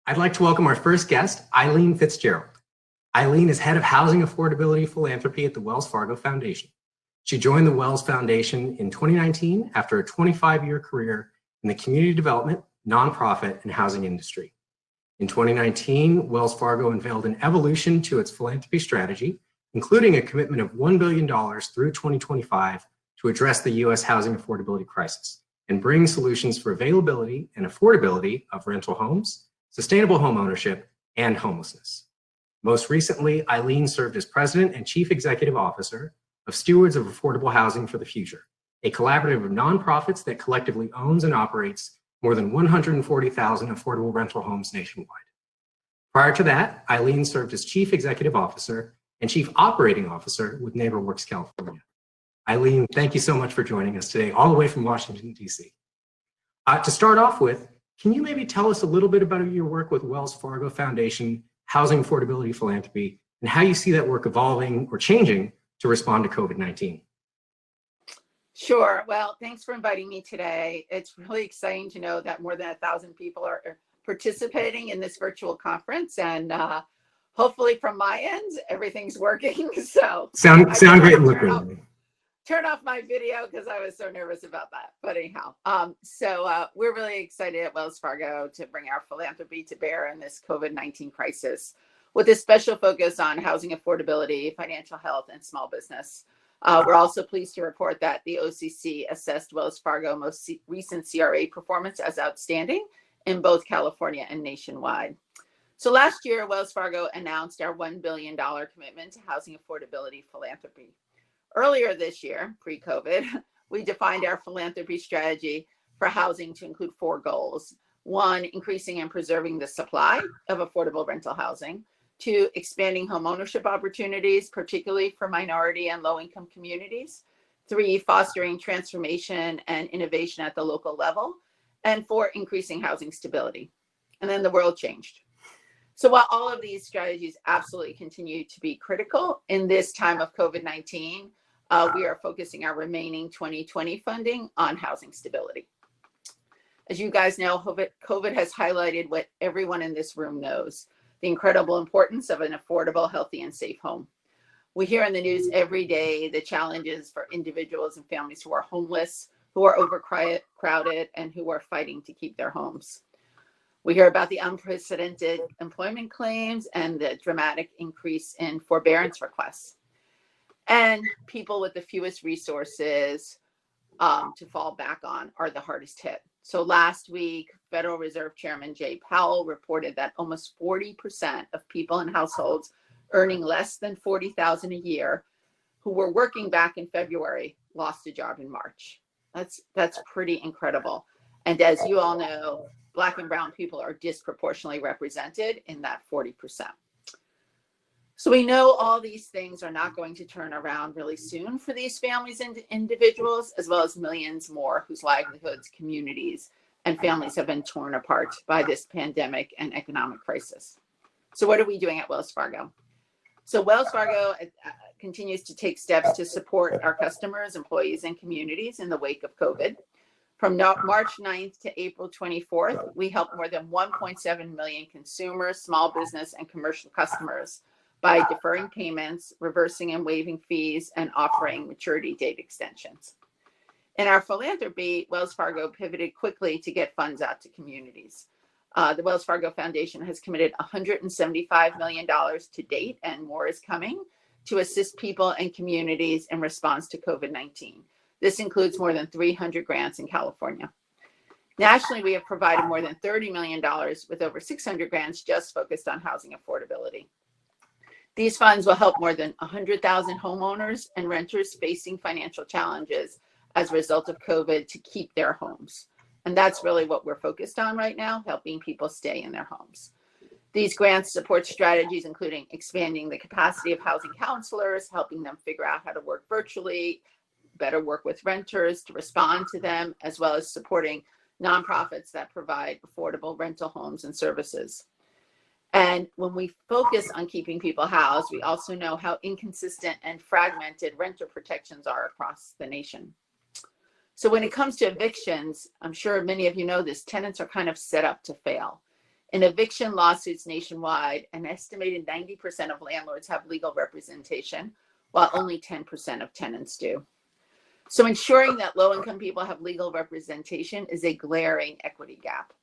I'd like to welcome our first guest, Eileen Fitzgerald. Eileen is head of housing affordability philanthropy at the Wells Fargo Foundation. She joined the Wells Foundation in 2019 after a 25-year career in the community development, nonprofit, and housing industry. In 2019, Wells Fargo unveiled an evolution to its philanthropy strategy, including a commitment of $1 billion through 2025 to address the U.S. housing affordability crisis and bring solutions for availability and affordability of rental homes, sustainable home ownership, and homelessness. Most recently, Eileen served as president and chief executive officer of Stewards of Affordable Housing for the Future, a collaborative of nonprofits that collectively owns and operates more than 140,000 affordable rental homes nationwide. Prior to that, Eileen served as chief executive officer and chief operating officer with NeighborWorks California. Eileen, thank you so much for joining us today, all the way from Washington, D.C. To start off with, can you maybe tell us a little bit about your work with Wells Fargo Foundation, Housing Affordability Philanthropy, and how you see that work evolving or changing to respond to COVID-19? Sure. Well, thanks for inviting me today. It's really exciting to know that more than 1,000 people are participating in this virtual conference, and hopefully from my end, everything's working. So sound great and look good. Turn off my video because I was so nervous about that. But anyhow, we're really excited at Wells Fargo to bring our philanthropy to bear in this COVID-19 crisis with a special focus on housing affordability, financial health, and small business. We're also pleased to report that the OCC assessed Wells Fargo most recent CRA performance as outstanding in both California and nationwide. So last year, Wells Fargo announced our $1 billion commitment to housing affordability philanthropy. Earlier this year, pre-COVID, we defined our philanthropy strategy for housing to include 4 goals. 1, increasing and preserving the supply of affordable rental housing. 2, expanding home ownership opportunities, particularly for minority and low-income communities. 3, fostering transformation and innovation at the local level. And 4, increasing housing stability. And then the world changed. So while all of these strategies absolutely continue to be critical in this time of COVID-19, we are focusing our remaining 2020 funding on housing stability. As you guys know, COVID has highlighted what everyone in this room knows, the incredible importance of an affordable, healthy, and safe home. We hear in the news every day the challenges for individuals and families who are homeless, who are overcrowded, and who are fighting to keep their homes. We hear about the unprecedented employment claims and the dramatic increase in forbearance requests. And people with the fewest resources to fall back on are the hardest hit. So last week, Federal Reserve Chairman Jay Powell reported that almost 40% of people in households earning less than $40,000 a year who were working back in February lost a job in March. That's pretty incredible. And as you all know, Black and brown people are disproportionately represented in that 40%. So we know all these things are not going to turn around really soon for these families and individuals, as well as millions more whose livelihoods, communities, and families have been torn apart by this pandemic and economic crisis. So what are we doing at Wells Fargo? So Wells Fargo continues to take steps to support our customers, employees, and communities in the wake of COVID. From March 9th to April 24th, we helped more than 1.7 million consumers, small business, and commercial customers by deferring payments, reversing and waiving fees, and offering maturity date extensions. In our philanthropy, Wells Fargo pivoted quickly to get funds out to communities. The Wells Fargo Foundation has committed $175 million to date, and more is coming, to assist people and communities in response to COVID-19. This includes more than 300 grants in California. Nationally, we have provided more than $30 million with over 600 grants just focused on housing affordability. These funds will help more than 100,000 homeowners and renters facing financial challenges as a result of COVID to keep their homes. And that's really what we're focused on right now, helping people stay in their homes. These grants support strategies including expanding the capacity of housing counselors, helping them figure out how to work virtually, better work with renters to respond to them, as well as supporting nonprofits that provide affordable rental homes and services. And when we focus on keeping people housed, we also know how inconsistent and fragmented renter protections are across the nation. So when it comes to evictions, I'm sure many of you know this, tenants are kind of set up to fail. In eviction lawsuits nationwide, an estimated 90% of landlords have legal representation, while only 10% of tenants do. So ensuring that low-income people have legal representation is a glaring equity gap.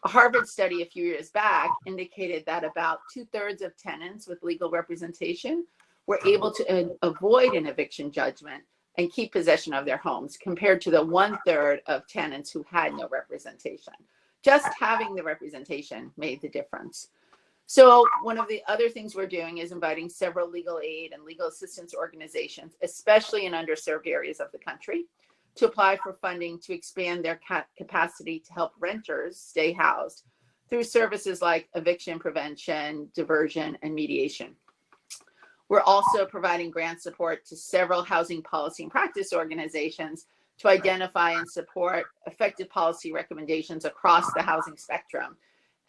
A Harvard study a few years back indicated that about 2/3 of tenants with legal representation were able to avoid an eviction judgment and keep possession of their homes, compared to the 1/3 of tenants who had no representation. Just having the representation made the difference. So one of the other things we're doing is inviting several legal aid and legal assistance organizations, especially in underserved areas of the country, to apply for funding to expand their capacity to help renters stay housed through services like eviction prevention, diversion, and mediation. We're also providing grant support to several housing policy and practice organizations to identify and support effective policy recommendations across the housing spectrum.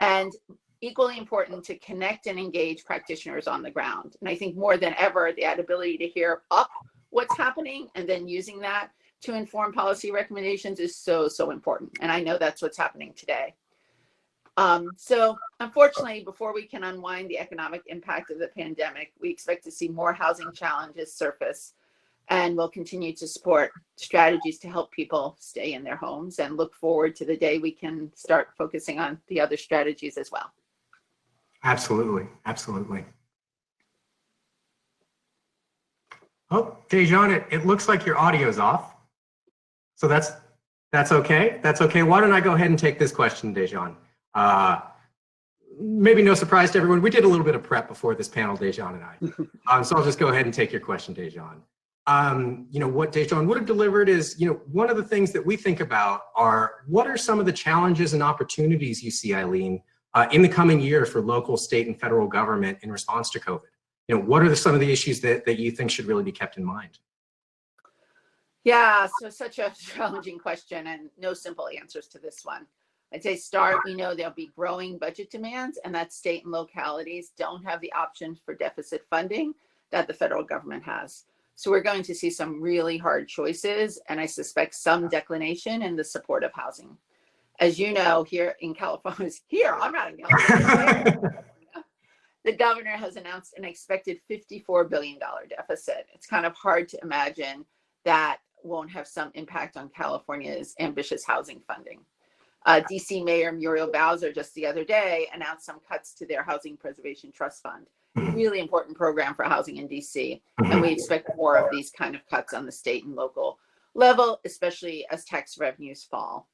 And equally important, to connect and engage practitioners on the ground. And I think more than ever, the ability to hear up what's happening and then using that to inform policy recommendations is so, so important. And I know that's what's happening today. So unfortunately, before we can unwind the economic impact of the pandemic, we expect to see more housing challenges surface, and we'll continue to support strategies to help people stay in their homes, and look forward to the day we can start focusing on the other strategies as well. Absolutely. Absolutely. Oh, Dejan, it looks like your audio's off. So that's okay. That's okay. Why don't I go ahead and take this question, Dejan? Maybe no surprise to everyone. We did a little bit of prep before this panel, Dejan and I. So I'll just go ahead and take your question, Dejan. What Dejan would have delivered is, one of the things that we think about are, what are some of the challenges and opportunities you see, Eileen, in the coming year for local, state, and federal government in response to COVID? What are some of the issues that you think should really be kept in mind? Yeah, so such a challenging question, and no simple answers to this one. I'd say we know there'll be growing budget demands, and that state and localities don't have the options for deficit funding that the federal government has. So we're going to see some really hard choices, and I suspect some declination in the support of housing. As you know, here in California, I'm not in California. The governor has announced an expected $54 billion deficit. It's kind of hard to imagine that won't have some impact on California's ambitious housing funding. DC Mayor Muriel Bowser just the other day announced some cuts to their Housing Preservation Trust Fund. Really important program for housing in DC. And we expect more of these kind of cuts on the state and local level, especially as tax revenues fall.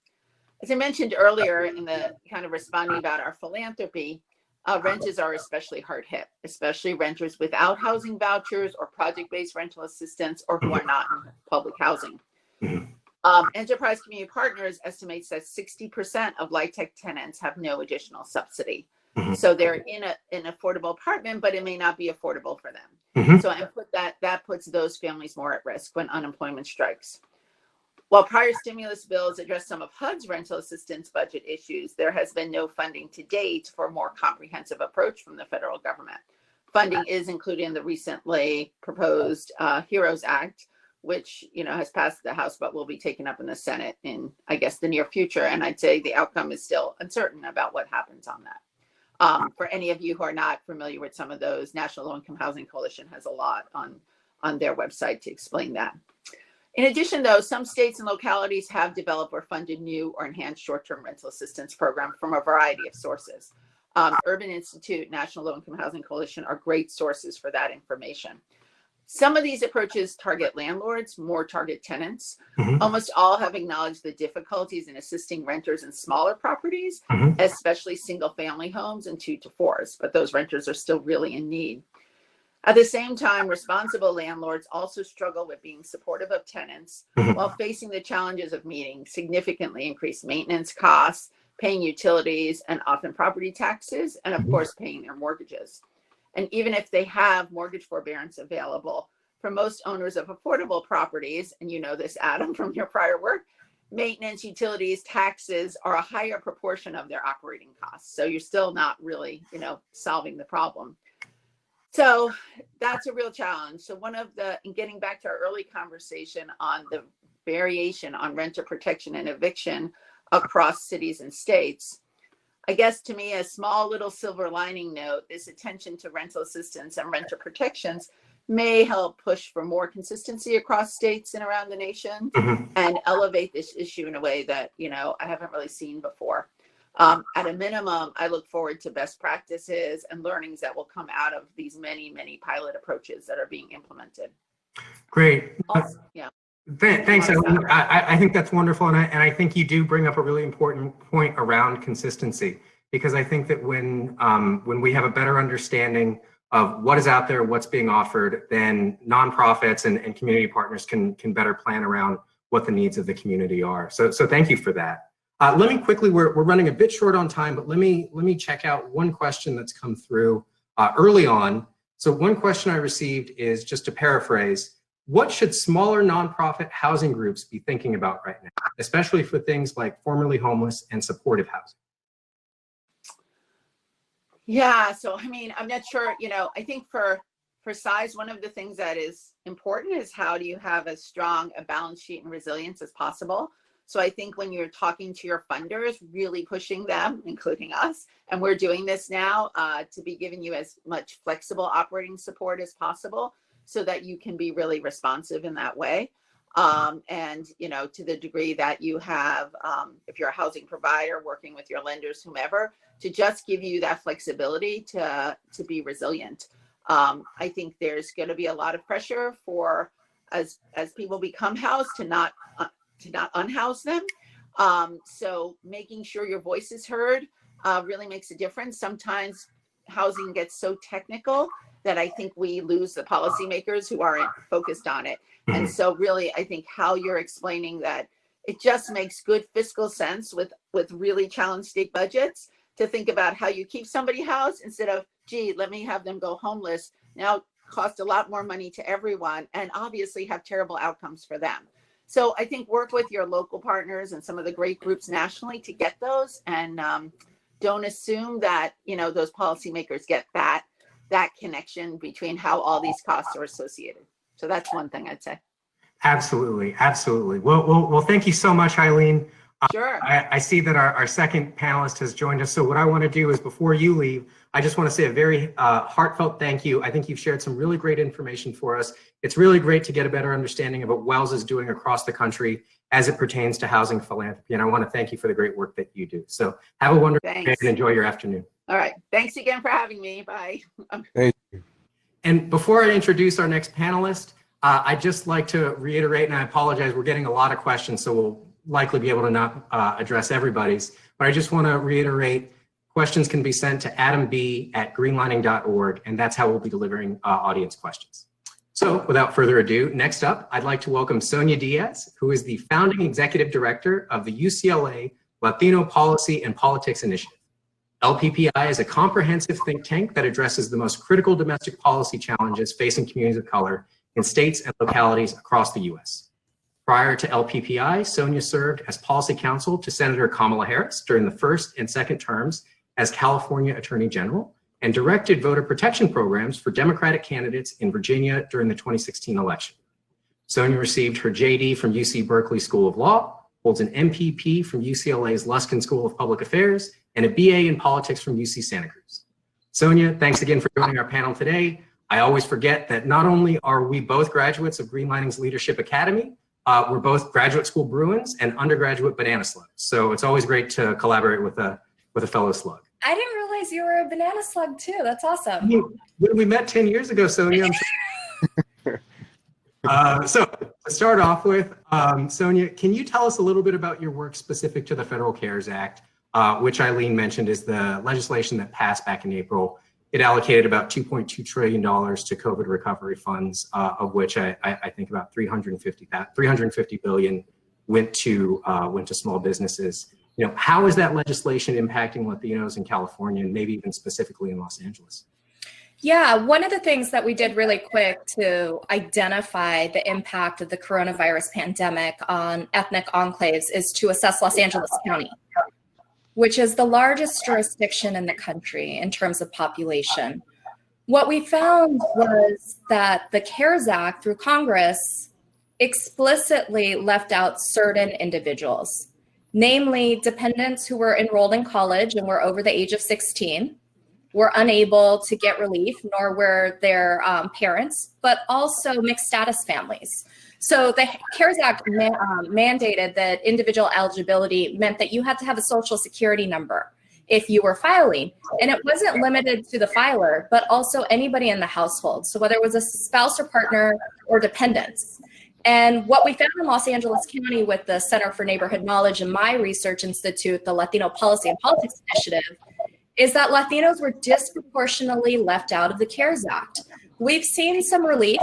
As I mentioned earlier in the kind of responding about our philanthropy, renters are especially hard hit, especially renters without housing vouchers or project-based rental assistance, or who are not in public housing. Enterprise Community Partners estimates that 60% of LIHTC tenants have no additional subsidy. So they're in an affordable apartment, but it may not be affordable for them. So that puts those families more at risk when unemployment strikes. While prior stimulus bills address some of HUD's rental assistance budget issues, there has been no funding to date for a more comprehensive approach from the federal government. Funding is included in the recently proposed HEROES Act, which has passed the House but will be taken up in the Senate in, I guess, the near future. And I'd say the outcome is still uncertain about what happens on that. For any of you who are not familiar with some of those, National Low Income Housing Coalition has a lot on their website to explain that. In addition, though, some states and localities have developed or funded new or enhanced short-term rental assistance programs from a variety of sources. Urban Institute, National Low Income Housing Coalition are great sources for that information. Some of these approaches target landlords, more target tenants. Almost all have acknowledged the difficulties in assisting renters in smaller properties, especially single-family homes and 2 to 4s, but those renters are still really in need. At the same time, responsible landlords also struggle with being supportive of tenants while facing the challenges of meeting significantly increased maintenance costs, paying utilities and often property taxes, and of course, paying their mortgages. And even if they have mortgage forbearance available, for most owners of affordable properties, and you know this, Adam, from your prior work, maintenance, utilities, taxes are a higher proportion of their operating costs. So you're still not really, solving the problem. So that's a real challenge. So in getting back to our early conversation on the variation on renter protection and eviction across cities and states, I guess to me, a small little silver lining note, this attention to rental assistance and renter protections may help push for more consistency across states and around the nation, and elevate this issue in a way that, I haven't really seen before. At a minimum, I look forward to best practices and learnings that will come out of these many, many pilot approaches that are being implemented. Great. Also, yeah. Thanks, Eileen. I think that's wonderful, and I think you do bring up a really important point around consistency, because I think that when we have a better understanding of what is out there, what's being offered, then nonprofits and community partners can better plan around what the needs of the community are. So thank you for that. Let me quickly, we're running a bit short on time, but let me check out one question that's come through early on. So one question I received is, just to paraphrase, what should smaller nonprofit housing groups be thinking about right now, especially for things like formerly homeless and supportive housing? Yeah, so I'm not sure, I think for size, one of the things that is important is how do you have as strong a balance sheet and resilience as possible. So I think when you're talking to your funders, really pushing them, including us, and we're doing this now, to be giving you as much flexible operating support as possible so that you can be really responsive in that way. And, to the degree that you have, if you're a housing provider working with your lenders, whomever, to just give you that flexibility to be resilient. I think there's going to be a lot of pressure for, as people become housed, to not unhouse them. So making sure your voice is heard really makes a difference. Sometimes housing gets so technical that I think we lose the policymakers who aren't focused on it. And so really, I think how you're explaining that it just makes good fiscal sense with really challenged state budgets to think about how you keep somebody housed instead of, gee, let me have them go homeless. Now cost a lot more money to everyone and obviously have terrible outcomes for them. So I think work with your local partners and some of the great groups nationally to get those, and don't assume that, those policymakers get that connection between how all these costs are associated. So that's one thing I'd say. Absolutely. Absolutely. Well, thank you so much, Eileen. Sure. I see that our second panelist has joined us. So what I want to do is, before you leave, I just want to say a very heartfelt thank you. I think you've shared some really great information for us. It's really great to get a better understanding of what Wells is doing across the country as it pertains to housing philanthropy. And I want to thank you for the great work that you do. So have a wonderful day and enjoy your afternoon. All right. Thanks again for having me. Bye. Thank you. And before I introduce our next panelist, I'd just like to reiterate, and I apologize, we're getting a lot of questions, so we'll likely be able to not address everybody's, but I just want to reiterate, questions can be sent to adamb@greenlining.org, and that's how we'll be delivering audience questions. So without further ado, next up, I'd like to welcome Sonja Diaz, who is the founding executive director of the UCLA Latino Policy and Politics Initiative. LPPI is a comprehensive think tank that addresses the most critical domestic policy challenges facing communities of color in states and localities across the U.S. Prior to LPPI, Sonja served as policy counsel to Senator Kamala Harris during the first and second terms as California Attorney General, and directed voter protection programs for Democratic candidates in Virginia during the 2016 election. Sonja received her JD from UC Berkeley School of Law, holds an MPP from UCLA's Luskin School of Public Affairs, and a BA in politics from UC Santa Cruz. Sonja, thanks again for joining our panel today. I always forget that not only are we both graduates of Greenlining's Leadership Academy, we're both graduate school Bruins and undergraduate banana slugs. So it's always great to collaborate with a fellow slug. I didn't realize you were a banana slug too. That's awesome. We met 10 years ago, Sonja. So to start off with, Sonja, can you tell us a little bit about your work specific to the Federal CARES Act, which Eileen mentioned is the legislation that passed back in April. It allocated about $2.2 trillion to COVID recovery funds, of which I think about $350 billion went to small businesses. How is that legislation impacting Latinos in California and maybe even specifically in Los Angeles? Yeah, one of the things that we did really quick to identify the impact of the coronavirus pandemic on ethnic enclaves is to assess Los Angeles County, which is the largest jurisdiction in the country in terms of population. What we found was that the CARES Act through Congress explicitly left out certain individuals. namely dependents who were enrolled in college and were over the age of 16, were unable to get relief, nor were their parents, but also mixed status families. So the CARES Act mandated that individual eligibility meant that you had to have a social security number if you were filing. And it wasn't limited to the filer, but also anybody in the household. So whether it was a spouse or partner or dependents. And what we found in Los Angeles County with the Center for Neighborhood Knowledge and my research institute, the Latino Policy and Politics Initiative, is that Latinos were disproportionately left out of the CARES Act. We've seen some relief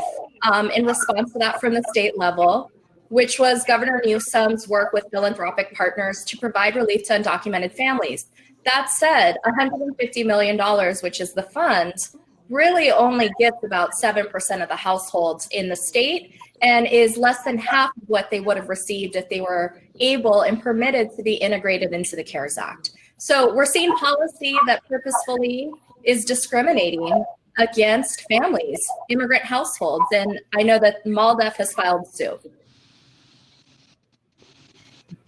in response to that from the state level, which was Governor Newsom's work with philanthropic partners to provide relief to undocumented families. That said, $150 million, which is the fund, really only gets about 7% of the households in the state and is less than half of what they would have received if they were able and permitted to be integrated into the CARES Act. So we're seeing policy that purposefully is discriminating against families, immigrant households, and I know that MALDEF has filed suit.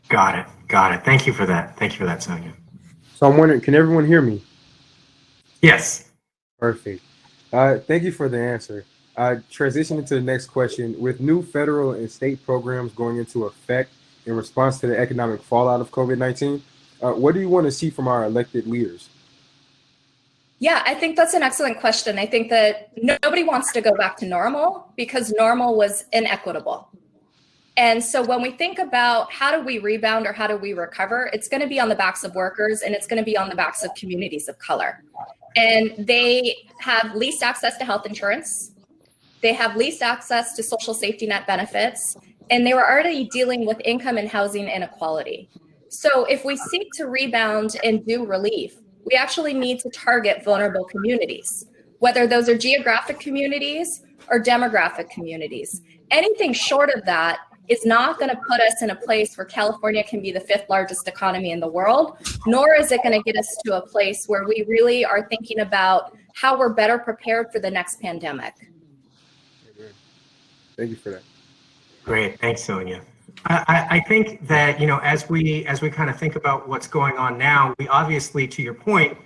Got it. Thank you for that. Sonja. So I'm wondering, can everyone hear me? Yes. Perfect. Thank you for the answer. Transitioning to the next question, with new federal and state programs going into effect in response to the economic fallout of COVID-19, what do you want to see from our elected leaders? Yeah, I think that's an excellent question. I think that nobody wants to go back to normal because normal was inequitable. And so when we think about how do we rebound or how do we recover, it's going to be on the backs of workers and it's going to be on the backs of communities of color. And they have least access to health insurance. They have least access to social safety net benefits, and they were already dealing with income and housing inequality. So if we seek to rebound and do relief, we actually need to target vulnerable communities, whether those are geographic communities or demographic communities. Anything short of that is not going to put us in a place where California can be the 5th largest economy in the world, nor is it going to get us to a place where we really are thinking about how we're better prepared for the next pandemic. Thank you for that. Great. Thanks, Sonja. I think that, as we kind of think about what's going on now, we obviously, to your point,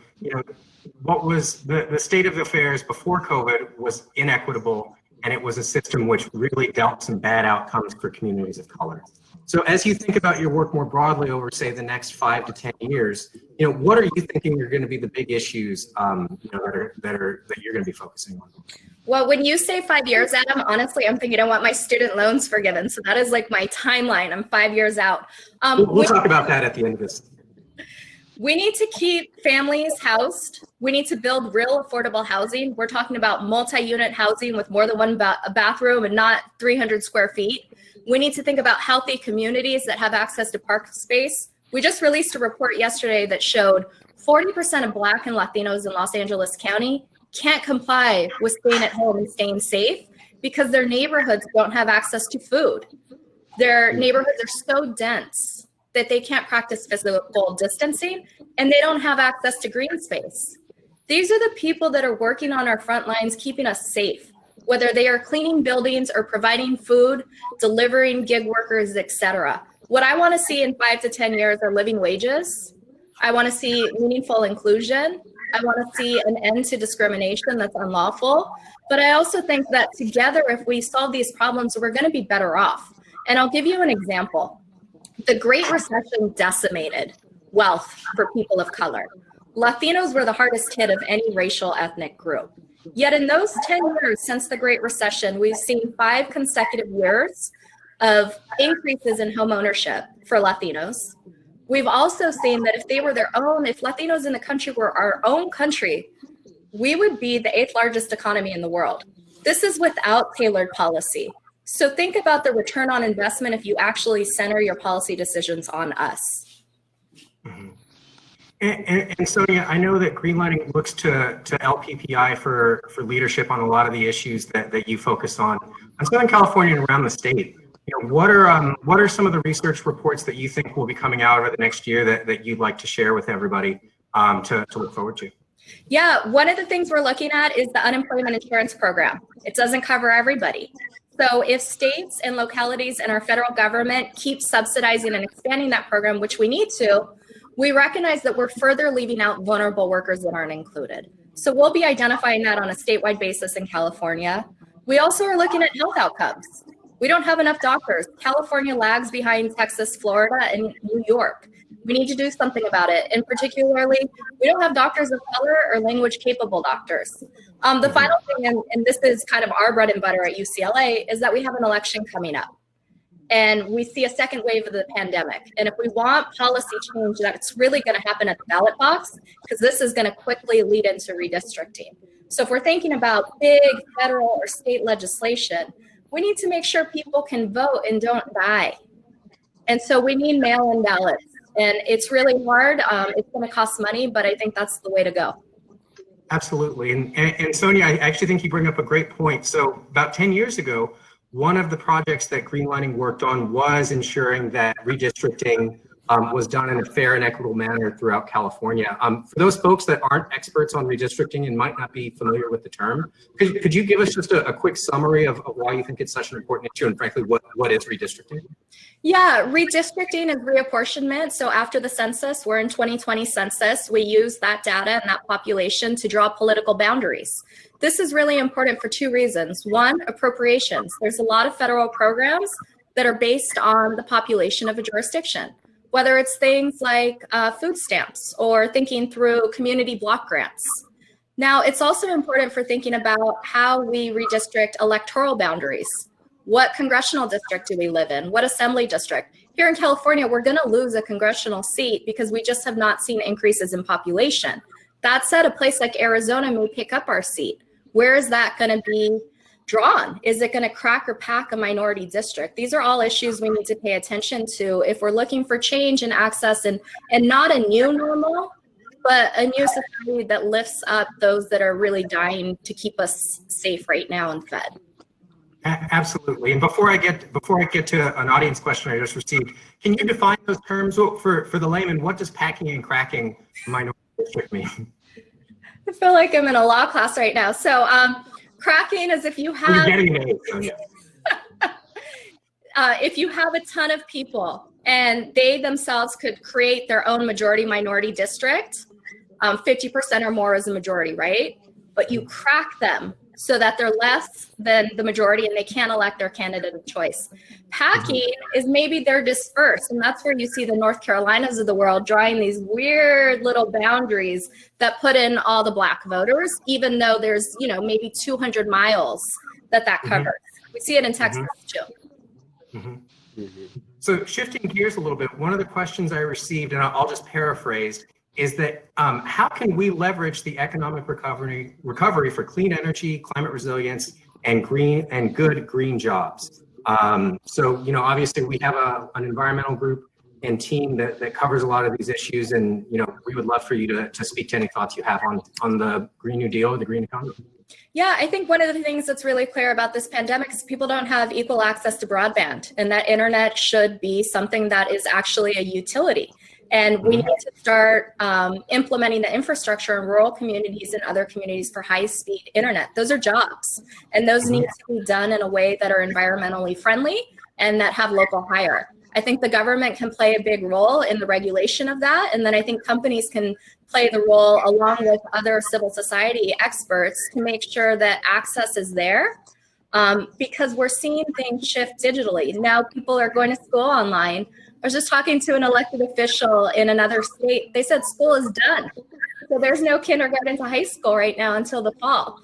what was the state of affairs before COVID was inequitable, and it was a system which really dealt some bad outcomes for communities of color. So as you think about your work more broadly over, say, the next 5 to 10 years, what are you thinking are going to be the big issues that you're going to be focusing on? Well, when you say 5 years, Adam, honestly, I'm thinking I want my student loans forgiven. So that is like my timeline. I'm 5 years out. We'll talk about that at the end of this. We need to keep families housed. We need to build real affordable housing. We're talking about multi-unit housing with more than one bathroom and not 300 square feet. We need to think about healthy communities that have access to park space. We just released a report yesterday that showed 40% of Black and Latinos in Los Angeles County can't comply with staying at home and staying safe because their neighborhoods don't have access to food. Their neighborhoods are so dense that they can't practice physical distancing and they don't have access to green space. These are the people that are working on our front lines, keeping us safe, whether they are cleaning buildings or providing food, delivering gig workers, etc. What I want to see in 5 to 10 years are living wages. I want to see meaningful inclusion. I want to see an end to discrimination that's unlawful. But I also think that together, if we solve these problems, we're going to be better off. And I'll give you an example. The Great Recession decimated wealth for people of color. Latinos were the hardest hit of any racial ethnic group. Yet in those 10 years since the Great Recession, we've seen 5 consecutive years of increases in home ownership for Latinos. We've also seen that if they were their own, if Latinos in the country were our own country, we would be the 8th largest economy in the world. This is without tailored policy. So think about the return on investment if you actually center your policy decisions on us. Mm-hmm. And Sonja, I know that Greenlining looks to LPPI for leadership on a lot of the issues that you focus on Southern California and around the state. What are some of the research reports that you think will be coming out over the next year that you'd like to share with everybody to look forward to? Yeah, one of the things we're looking at is the unemployment insurance program. It doesn't cover everybody. So if states and localities and our federal government keep subsidizing and expanding that program, which we need to, we recognize that we're further leaving out vulnerable workers that aren't included. So we'll be identifying that on a statewide basis in California. We also are looking at health outcomes. We don't have enough doctors. California lags behind Texas, Florida, and New York. We need to do something about it. And particularly, we don't have doctors of color or language capable doctors. The final thing, and this is kind of our bread and butter at UCLA, is that we have an election coming up. And we see a second wave of the pandemic. And if we want policy change, that's really going to happen at the ballot box, because this is going to quickly lead into redistricting. So if we're thinking about big federal or state legislation, we need to make sure people can vote and don't die. And so we need mail-in ballots. And it's really hard. It's going to cost money, but I think that's the way to go. Absolutely. And Sonja, I actually think you bring up a great point. So about 10 years ago, one of the projects that Greenlining worked on was ensuring that redistricting was done in a fair and equitable manner throughout California. For those folks that aren't experts on redistricting and might not be familiar with the term, could you give us just a quick summary of why you think it's such an important issue, and frankly, what is redistricting? Yeah, redistricting is reapportionment. So after the census, we're in 2020 census, we use that data and that population to draw political boundaries. This is really important for two reasons. One, appropriations. There's a lot of federal programs that are based on the population of a jurisdiction, whether it's things like food stamps or thinking through community block grants. Now, it's also important for thinking about how we redistrict electoral boundaries. What congressional district do we live in? What assembly district? Here in California, we're going to lose a congressional seat because we just have not seen increases in population. That said, a place like Arizona may pick up our seat. Where is that going to be drawn? Is it going to crack or pack a minority district? These are all issues we need to pay attention to if we're looking for change and access, and not a new normal, but a new society that lifts up those that are really dying to keep us safe right now and fed. Absolutely. And before I get to an audience question I just received, can you define those terms for the layman? What does packing and cracking a minority district mean? I feel like I'm in a law class right now. So cracking is if you have if you have a ton of people and they themselves could create their own majority minority district, 50% or more is a majority, right? But you crack them so that they're less than the majority and they can't elect their candidate of choice. Packing is maybe they're dispersed, and that's where you see the North Carolinas of the world drawing these weird little boundaries that put in all the Black voters, even though there's, maybe 200 miles that covers. We see it in Texas too. So shifting gears a little bit, one of the questions I received, and I'll just paraphrase, is that how can we leverage the economic recovery for clean energy, climate resilience, and good green jobs? So, obviously we have an environmental group and team that covers a lot of these issues, and we would love for you to speak to any thoughts you have on the Green New Deal or the green economy. Yeah, I think one of the things that's really clear about this pandemic is people don't have equal access to broadband, and that internet should be something that is actually a utility. And we need to start implementing the infrastructure in rural communities and other communities for high-speed internet. Those are jobs, and those need to be done in a way that are environmentally friendly and that have local hire. I think the government can play a big role in the regulation of that, and then I think companies can play the role along with other civil society experts to make sure that access is there, because we're seeing things shift digitally. Now people are going to school online. I was just talking to an elected official in another state. They said school is done. So there's no kindergarten to high school right now until the fall.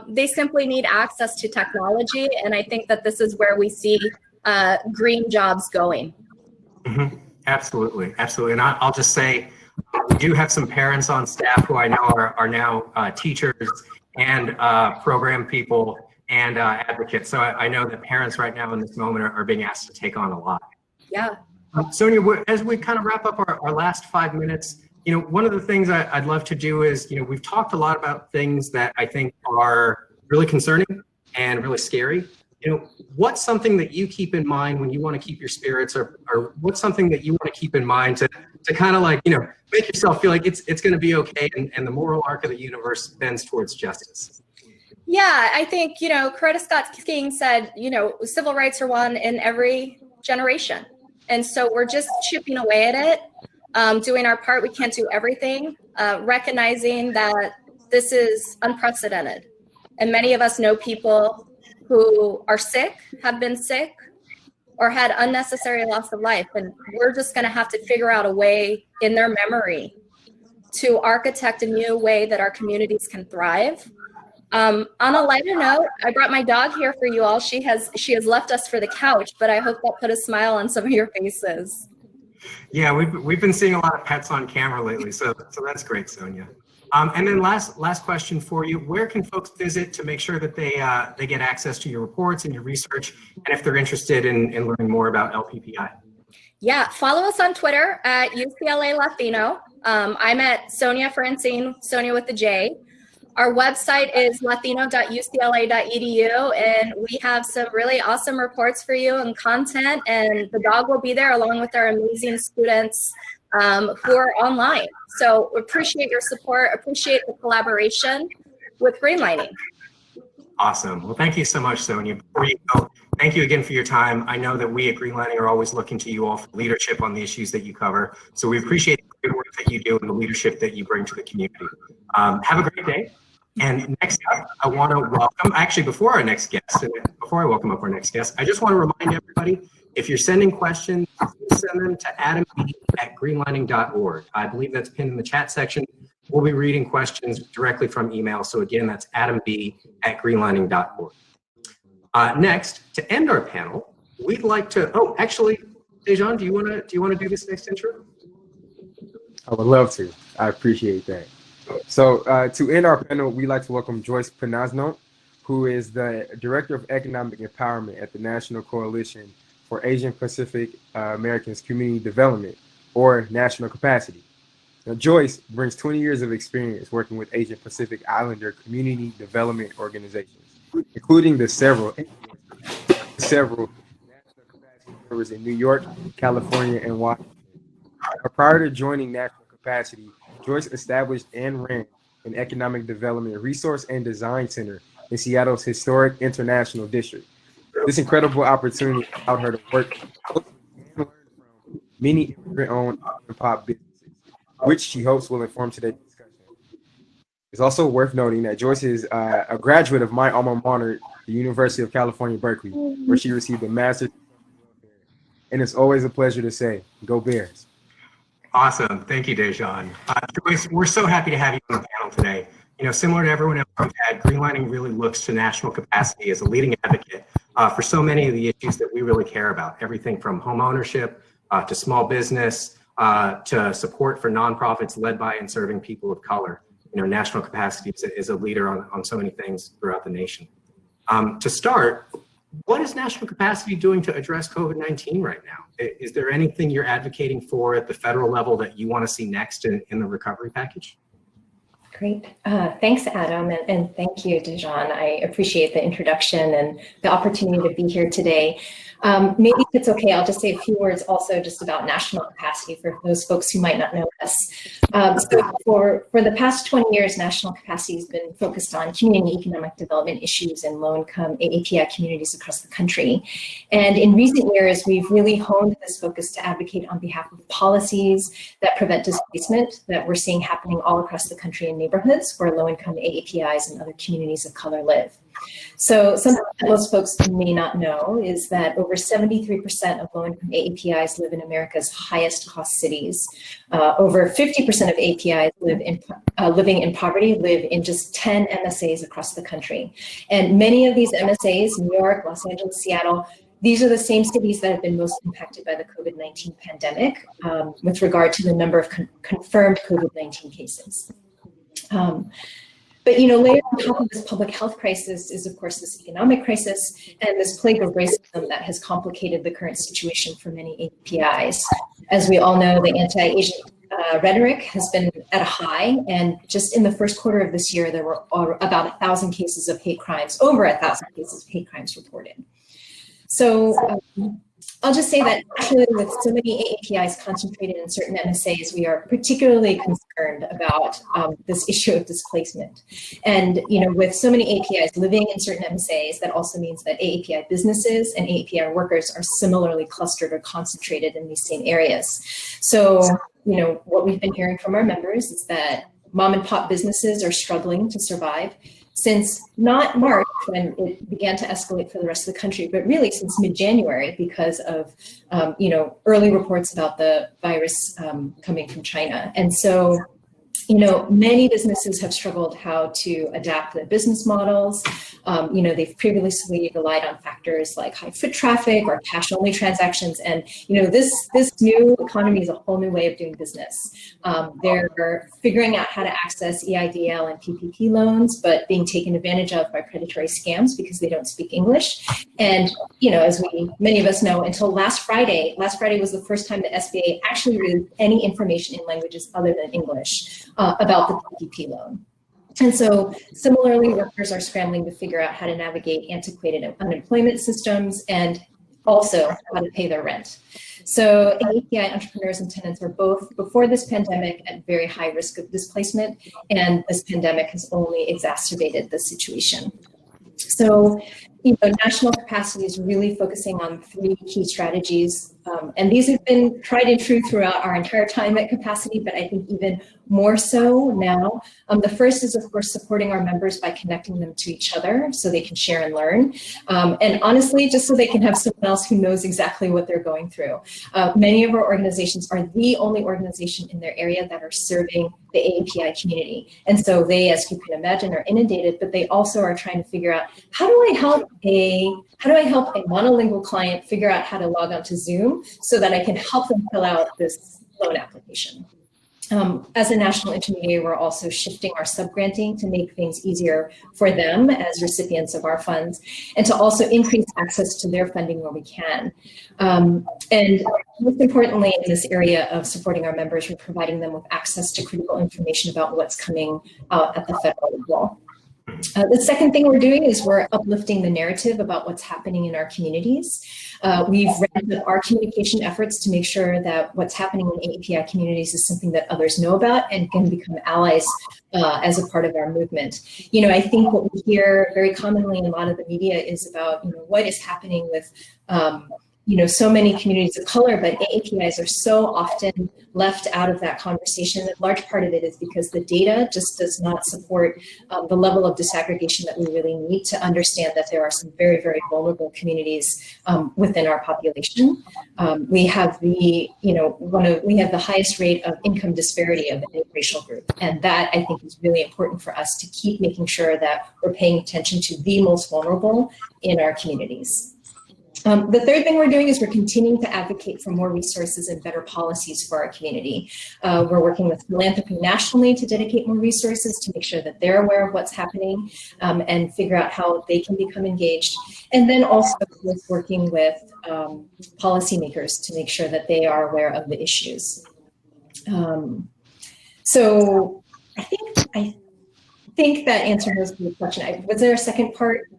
They simply need access to technology. And I think that this is where we see green jobs going. Absolutely. Absolutely. And I'll just say, we do have some parents on staff who I know are now teachers and program people and advocates. So I know that parents right now in this moment are being asked to take on a lot. Yeah. Sonja, as we kind of wrap up our last 5 minutes, one of the things I'd love to do is, we've talked a lot about things that I think are really concerning and really scary. What's something that you keep in mind when you want to keep your spirits, or what's something that you want to keep in mind to kind of like, make yourself feel like it's going to be okay, and the moral arc of the universe bends towards justice? Yeah, I think, Coretta Scott King said, civil rights are won in every generation. And so we're just chipping away at it, doing our part. We can't do everything, recognizing that this is unprecedented. And many of us know people who are sick, have been sick, or had unnecessary loss of life. And we're just going to have to figure out a way in their memory to architect a new way that our communities can thrive. On a lighter note, I brought my dog here for you all. She has left us for the couch, but I hope that put a smile on some of your faces. Yeah, we've been seeing a lot of pets on camera lately, so that's great, Sonja. And then last question for you: where can folks visit to make sure that they get access to your reports and your research, and if they're interested in learning more about LPPI? Yeah, follow us on Twitter at UCLA Latino. I'm at Sonja Francine, Sonja with the J. Our website is latino.ucla.edu, and we have some really awesome reports for you and content, and the dog will be there along with our amazing students who are online. So appreciate your support, appreciate the collaboration with Greenlining. Awesome. Well, thank you so much, Sonja. Before you go, thank you again for your time. I know that we at Greenlining are always looking to you all for leadership on the issues that you cover. So we appreciate the great work that you do and the leadership that you bring to the community. Have a great day. And next up, I want to welcome, actually before our next guest, and before I welcome up our next guest, I just want to remind everybody, if you're sending questions, send them to adamb@greenlining.org. I believe that's pinned in the chat section. We'll be reading questions directly from email. So again, that's adamb@greenlining.org. Next, to end our panel, we'd like to, actually, Dejan, do you want to do this next intro? I would love to. I appreciate that. So to end our panel, we'd like to welcome Joyce Pisnanont, who is the Director of Economic Empowerment at the National Coalition for Asian Pacific Americans Community Development, or National Capacity. Now, Joyce brings 20 years of experience working with Asian Pacific Islander community development organizations, including the several national capacity members in New York, California, and Washington. Prior to joining National Capacity, Joyce established and ran an economic development resource and design center in Seattle's historic International District. This incredible opportunity allowed her to work and learn from many immigrant-owned mom-and-pop businesses, which she hopes will inform today's discussion. It's also worth noting that Joyce is a graduate of my alma mater, the University of California, Berkeley, where she received a master's. And it's always a pleasure to say, go Bears. Awesome. Thank you, Dejan. Joyce, we're so happy to have you on the panel today. Similar to everyone else we've had, Greenlining really looks to national capacity as a leading advocate for so many of the issues that we really care about, everything from home ownership to small business to support for nonprofits led by and serving people of color. National capacity is a leader on so many things throughout the nation. To start, what is National Capacity doing to address COVID-19 right now? Is there anything you're advocating for at the federal level that you want to see next in the recovery package? Great. Thanks, Adam, and thank you, Dejan. I appreciate the introduction and the opportunity to be here today. Maybe if it's okay, I'll just say a few words also just about national capacity for those folks who might not know us. So for the past 20 years, national capacity has been focused on community economic development issues in low-income AAPI communities across the country. And in recent years, we've really honed this focus to advocate on behalf of policies that prevent displacement that we're seeing happening all across the country in neighborhoods where low-income AAPIs and other communities of color live. So something that most folks may not know is that over 73% of low-income AAPIs live in America's highest cost cities. Over 50% of APIs living in poverty live in just 10 MSAs across the country. And many of these MSAs, New York, Los Angeles, Seattle, these are the same cities that have been most impacted by the COVID-19 pandemic with regard to the number of confirmed COVID-19 cases. But layered on top of this public health crisis is, of course, this economic crisis and this plague of racism that has complicated the current situation for many APIs. As we all know, the anti-Asian rhetoric has been at a high, and just in the first quarter of this year, there were about 1,000 cases of hate crimes, over 1,000 cases of hate crimes reported. So I'll just say that actually with so many AAPIs concentrated in certain MSAs, we are particularly concerned about this issue of displacement. And with so many AAPIs living in certain MSAs, that also means that AAPI businesses and AAPI workers are similarly clustered or concentrated in these same areas. So, what we've been hearing from our members is that mom and pop businesses are struggling to survive since not March when it began to escalate for the rest of the country, but really since mid-January because of, early reports about the virus coming from China. And so, many businesses have struggled how to adapt their business models. They've previously relied on factors like high foot traffic or cash-only transactions. And, this new economy is a whole new way of doing business. They're figuring out how to access EIDL and PPP loans, but being taken advantage of by predatory scams because they don't speak English. And, as many of us know, until last Friday was the first time the SBA actually released any information in languages other than English about the PPP loan. And so similarly, workers are scrambling to figure out how to navigate antiquated unemployment systems and also how to pay their rent. So AAPI entrepreneurs and tenants are both, before this pandemic, at very high risk of displacement, and this pandemic has only exacerbated the situation. So, national capacity is really focusing on 3 key strategies. And these have been tried and true throughout our entire time at Capacity, but I think even more so now. The first is, of course, supporting our members by connecting them to each other so they can share and learn. And honestly, just so they can have someone else who knows exactly what they're going through. Many of our organizations are the only organization in their area that are serving the AAPI community. And so they, as you can imagine, are inundated, but they also are trying to figure out, how do I help a monolingual client figure out how to log on to Zoom so that I can help them fill out this loan application? As a national intermediary, we're also shifting our subgranting to make things easier for them as recipients of our funds, and to also increase access to their funding where we can. And most importantly, in this area of supporting our members, we're providing them with access to critical information about what's coming out at the federal level. The second thing we're doing is we're uplifting the narrative about what's happening in our communities. We've ramped up our communication efforts to make sure that what's happening in AAPI communities is something that others know about and can become allies as a part of our movement. I think what we hear very commonly in a lot of the media is about, what is happening with so many communities of color, but AAPIs are so often left out of that conversation. And a large part of it is because the data just does not support the level of disaggregation that we really need to understand that there are some very, very vulnerable communities within our population. We have the highest rate of income disparity of any racial group, and that I think is really important for us to keep making sure that we're paying attention to the most vulnerable in our communities. The third thing we're doing is we're continuing to advocate for more resources and better policies for our community. We're working with Philanthropy nationally to dedicate more resources to make sure that they're aware of what's happening and figure out how they can become engaged. And then also with working with policymakers to make sure that they are aware of the issues. So I think that answered most of the question. Was there a second part?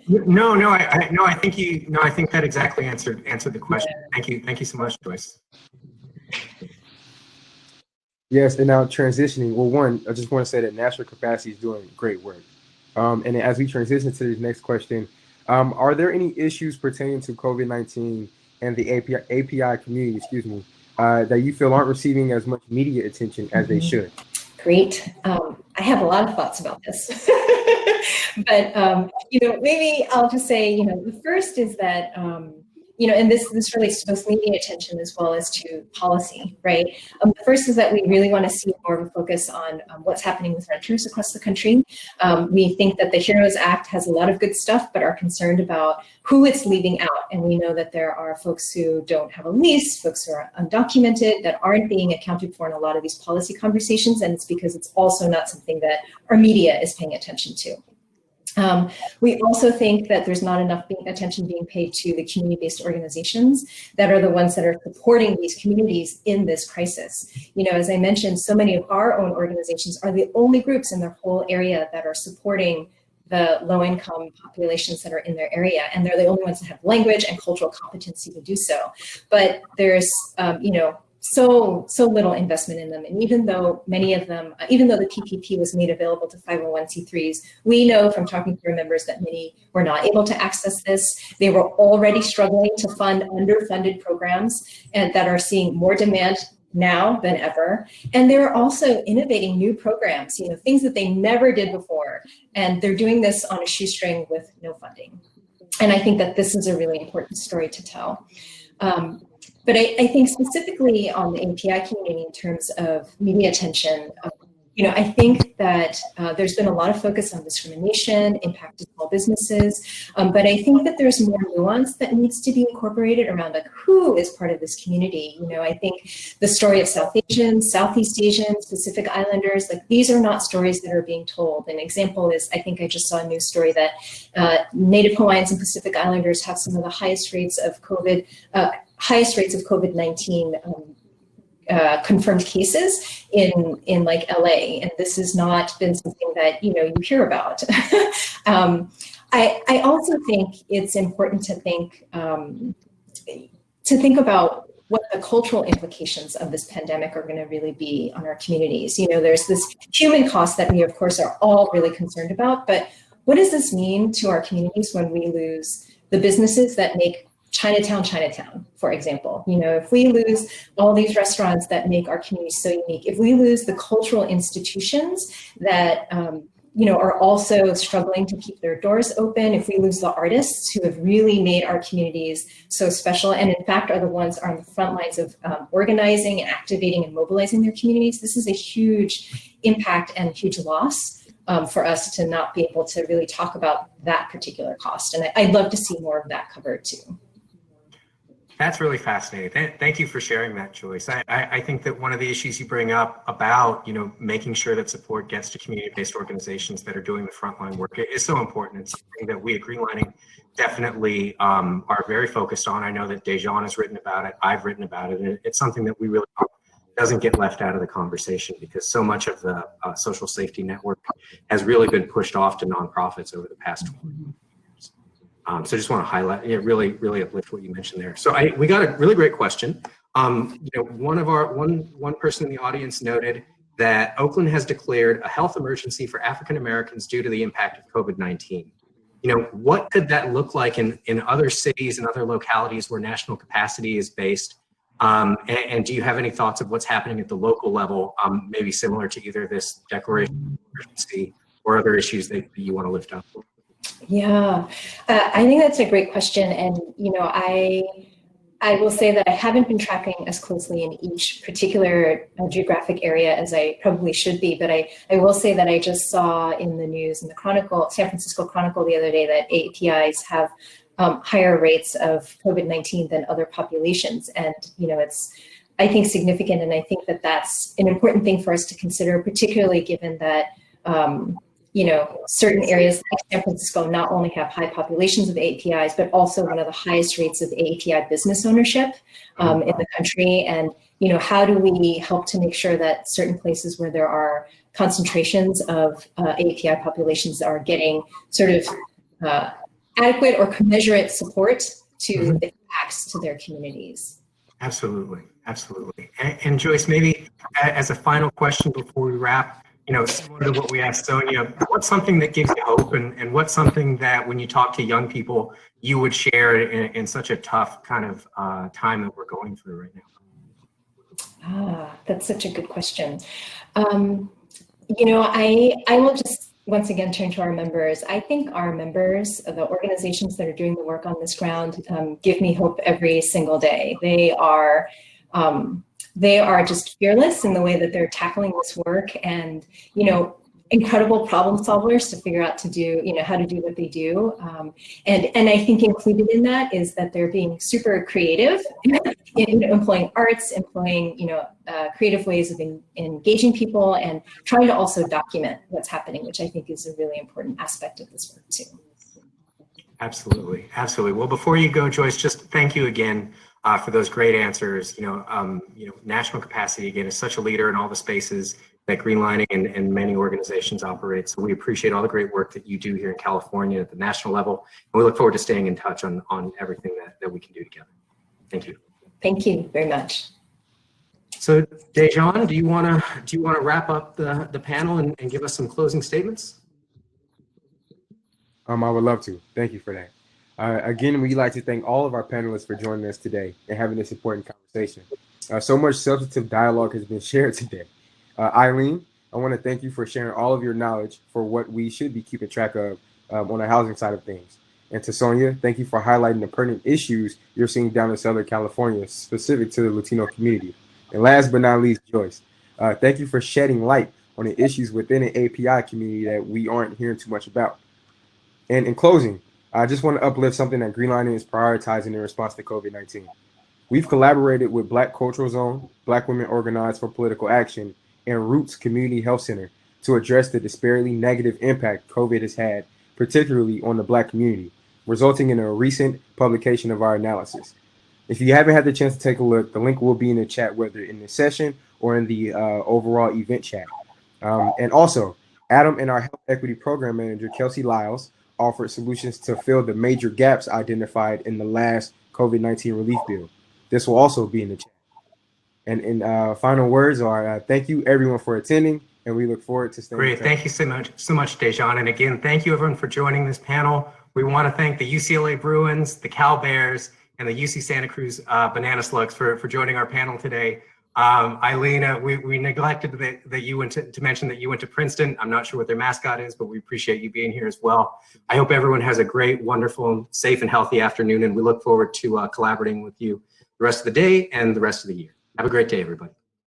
No, I think that exactly answered the question. Thank you so much, Joyce. Yes, and now transitioning. Well, one, I just want to say that National Capacity is doing great work. And as we transition to this next question, are there any issues pertaining to COVID-19 and the API community, that you feel aren't receiving as much media attention as they should? Great. I have a lot of thoughts about this. But, maybe I'll just say, the first is that, and this relates to both media attention as well as to policy, right? The first is that we really want to see more of a focus on what's happening with renters across the country. We think that the HEROES Act has a lot of good stuff, but are concerned about who it's leaving out. And we know that there are folks who don't have a lease, folks who are undocumented, that aren't being accounted for in a lot of these policy conversations. And it's because it's also not something that our media is paying attention to. We also think that there's not enough attention being paid to the community-based organizations that are the ones that are supporting these communities in this crisis. As I mentioned, so many of our own organizations are the only groups in their whole area that are supporting the low-income populations that are in their area, and they're the only ones that have language and cultural competency to do so. But there's, so little investment in them. And even though many of them, even though the PPP was made available to 501c3s, we know from talking to our members that many were not able to access this. They were already struggling to fund underfunded programs and that are seeing more demand now than ever. And they're also innovating new programs, things that they never did before. And they're doing this on a shoestring with no funding. And I think that this is a really important story to tell. But I think specifically on the AAPI community in terms of media attention, I think that there's been a lot of focus on discrimination, impact to small businesses, but I think that there's more nuance that needs to be incorporated around like who is part of this community. I think the story of South Asians, Southeast Asians, Pacific Islanders, like these are not stories that are being told. An example is, I think I just saw a news story that Native Hawaiians and Pacific Islanders have some of the highest rates of COVID-19 confirmed cases in like LA, and this has not been something that you hear about. I also think it's important to think about what the cultural implications of this pandemic are going to really be on our communities. There's this human cost that we, of course, are all really concerned about, but what does this mean to our communities when we lose the businesses that make Chinatown, for example? If we lose all these restaurants that make our community so unique, if we lose the cultural institutions that are also struggling to keep their doors open, if we lose the artists who have really made our communities so special, and in fact are the ones on the front lines of organizing and activating and mobilizing their communities, this is a huge impact and huge loss for us to not be able to really talk about that particular cost. And I'd love to see more of that covered too. That's really fascinating. Thank you for sharing that, Joyce. I think that one of the issues you bring up about, making sure that support gets to community-based organizations that are doing the frontline work is so important. It's something that we at Greenlining definitely are very focused on. I know that Dejan has written about it. I've written about it. And it's something that we really doesn't get left out of the conversation because so much of the social safety network has really been pushed off to nonprofits over the past 20 years. So just want to highlight, really uplift what you mentioned there. So we got a really great question. One person in the audience noted that Oakland has declared a health emergency for African Americans due to the impact of COVID-19. What could that look like in other cities and other localities where national capacity is based? And do you have any thoughts of what's happening at the local level, maybe similar to either this declaration of emergency or other issues that you want to lift up? Yeah, I think that's a great question. And, I will say that I haven't been tracking as closely in each particular geographic area as I probably should be, but I will say that I just saw in the news, in the Chronicle, San Francisco Chronicle the other day, that AAPIs have higher rates of COVID-19 than other populations. And, it's, I think, significant. And I think that that's an important thing for us to consider, particularly given that, certain areas like San Francisco not only have high populations of AAPIs, but also one of the highest rates of AAPI business ownership in the country. And, how do we help to make sure that certain places where there are concentrations of AAPI populations are getting sort of adequate or commensurate support to the impacts to their communities? Absolutely. And Joyce, maybe as a final question before we wrap, similar to what we asked Sonja, what's something that gives you hope and what's something that when you talk to young people, you would share in such a tough kind of time that we're going through right now? That's such a good question. I will just once again turn to our members. I think our members, the organizations that are doing the work on this ground, give me hope every single day. They are just fearless in the way that they're tackling this work, and incredible problem solvers to figure out how to do what they do. And I think included in that is that they're being super creative in employing arts, employing creative ways of engaging people, and trying to also document what's happening, which I think is a really important aspect of this work too. Absolutely. Well, before you go, Joyce, just thank you again for those great answers. National capacity again is such a leader in all the spaces that Greenlining and many organizations operate. So we appreciate all the great work that you do here in California at the national level. And we look forward to staying in touch on everything that we can do together. Thank you. Thank you very much. So Dejan, do you want to wrap up the panel and give us some closing statements? I would love to. Thank you for that. Again, we'd like to thank all of our panelists for joining us today and having this important conversation. So much substantive dialogue has been shared today. Eileen, I want to thank you for sharing all of your knowledge for what we should be keeping track of on the housing side of things. And to Sonja, thank you for highlighting the pertinent issues you're seeing down in Southern California, specific to the Latino community. And last but not least, Joyce, thank you for shedding light on the issues within the AAPI community that we aren't hearing too much about. And in closing, I just want to uplift something that Greenlining is prioritizing in response to COVID-19. We've collaborated with Black Cultural Zone, Black Women Organized for Political Action, and Roots Community Health Center to address the disparately negative impact COVID has had, particularly on the Black community, resulting in a recent publication of our analysis. If you haven't had the chance to take a look, the link will be in the chat, whether in the session or in the overall event chat. And also, Adam and our Health Equity Program Manager, Kelsey Lyles, offered solutions to fill the major gaps identified in the last COVID-19 relief bill. This will also be in the chat. And in final words are thank you everyone for attending, and we look forward to staying in Great, touch. thank you so much, Dejan. And again, thank you everyone for joining this panel. We want to thank the UCLA Bruins, the Cal Bears, and the UC Santa Cruz Banana Slugs for joining our panel today. Eileen, we neglected that you went to mention that you went to Princeton. I'm not sure what their mascot is, but we appreciate you being here as well. I hope everyone has a great, wonderful, safe, and healthy afternoon, and we look forward to collaborating with you the rest of the day and the rest of the year. Have a great day, everybody.